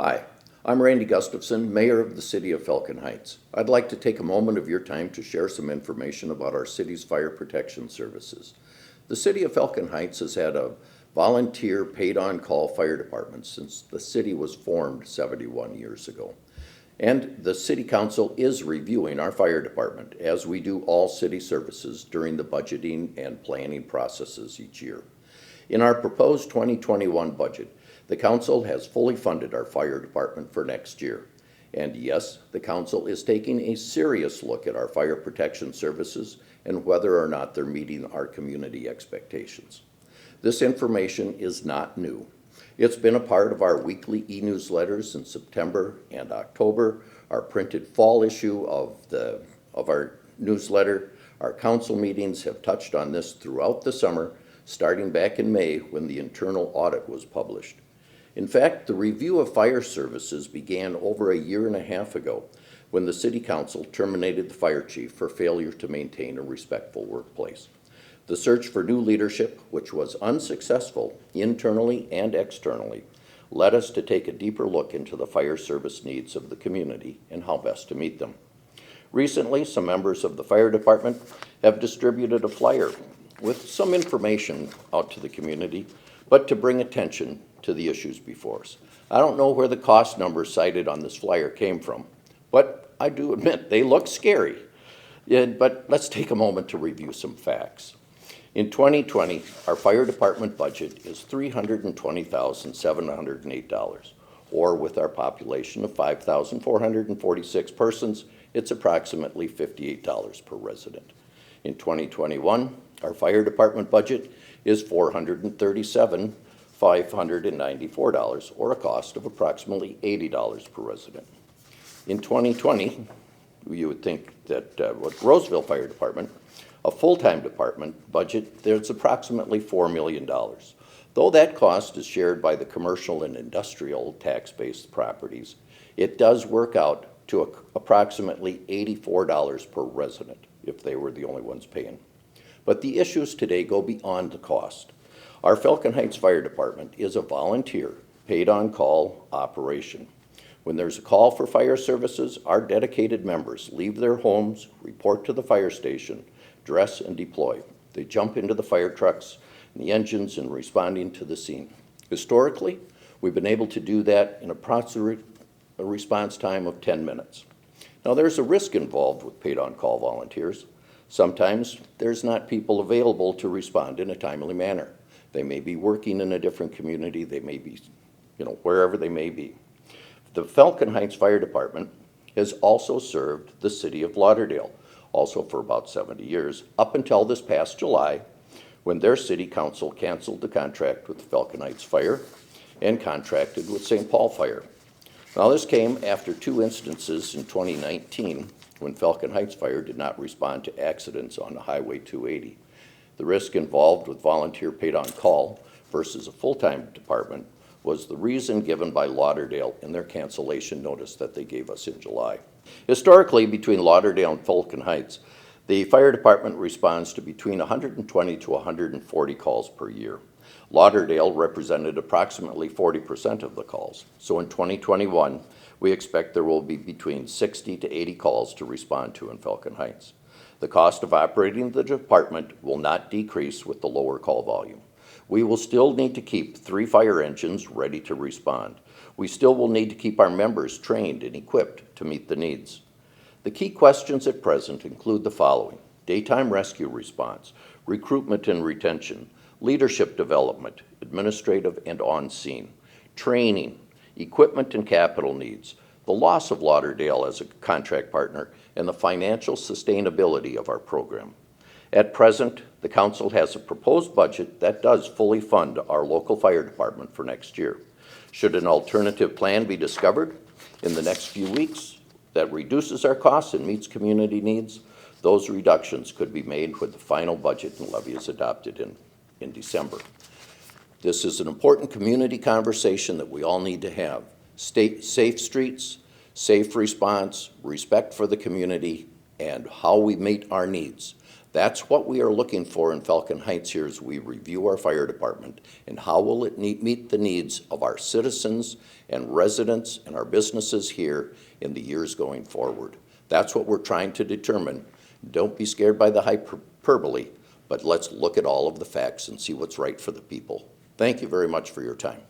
Hi, I'm Randy Gustafson, Mayor of the City of Falcon Heights. I'd like to take a moment of your time to share some information about our city's fire protection services. The City of Falcon Heights has had a volunteer paid-on-call fire department since the city was formed 71 years ago. And the City Council is reviewing our fire department, as we do all city services during the budgeting and planning processes each year. In our proposed 2021 budget, the Council has fully funded our fire department for next year. And yes, the Council is taking a serious look at our fire protection services and whether or not they're meeting our community expectations. This information is not new. It's been a part of our weekly e-newsletters in September and October, our printed fall issue of our newsletter. Our council meetings have touched on this throughout the summer, starting back in May when the internal audit was published. In fact, the review of fire services began over a year and a half ago when the City Council terminated the fire chief for failure to maintain a respectful workplace. The search for new leadership, which was unsuccessful internally and externally, led us to take a deeper look into the fire service needs of the community and how best to meet them. Recently, some members of the fire department have distributed a flyer with some information out to the community, but to bring attention to the issues before us. I don't know where the cost numbers cited on this flyer came from, but I do admit they look scary. But let's take a moment to review some facts. In 2020, our fire department budget is $320,708, or with our population of 5,446 persons, it's approximately $58 per resident. In 2021, our fire department budget is $437,594, or a cost of approximately $80 per resident. In 2020, you would think that with Roseville Fire Department, a full-time department budget, there's approximately $4 million. Though that cost is shared by the commercial and industrial tax-based properties, it does work out to approximately $84 per resident if they were the only ones paying. But the issues today go beyond the cost. Our Falcon Heights Fire Department is a volunteer, paid-on-call operation. When there's a call for fire services, our dedicated members leave their homes, report to the fire station, dress and deploy. They jump into the fire trucks and the engines and responding to the scene. Historically, we've been able to do that in a response time of 10 minutes. Now, there's a risk involved with paid-on-call volunteers. Sometimes there's not people available to respond in a timely manner. They may be working in a different community. They may be, wherever they may be. The Falcon Heights Fire Department has also served the city of Lauderdale, also for about 70 years, up until this past July, when their city council canceled the contract with Falcon Heights Fire and contracted with St. Paul Fire. Now, this came after two instances in 2019 when Falcon Heights Fire did not respond to accidents on the Highway 280. The risk involved with volunteer paid-on-call versus a full-time department was the reason given by Lauderdale in their cancellation notice that they gave us in July. Historically, between Lauderdale and Falcon Heights, the fire department responds to between 120 to 140 calls per year. Lauderdale represented approximately 40% of the calls. So in 2021, we expect there will be between 60 to 80 calls to respond to in Falcon Heights. The cost of operating the department will not decrease with the lower call volume. We will still need to keep 3 fire engines ready to respond. We still will need to keep our members trained and equipped to meet the needs. The key questions at present include the following: daytime rescue response, recruitment and retention, leadership development, administrative and on-scene, training, equipment and capital needs, the loss of Lauderdale as a contract partner, and the financial sustainability of our program. At present, the Council has a proposed budget that does fully fund our local fire department for next year. Should an alternative plan be discovered in the next few weeks that reduces our costs and meets community needs, those reductions could be made when the final budget and levy is adopted in December. This is an important community conversation that we all need to have. Safe streets, safe response, respect for the community, and how we meet our needs. That's what we are looking for in Falcon Heights here as we review our fire department and how will it meet the needs of our citizens and residents and our businesses here in the years going forward. That's what we're trying to determine. Don't be scared by the hyperbole, but let's look at all of the facts and see what's right for the people. Thank you very much for your time.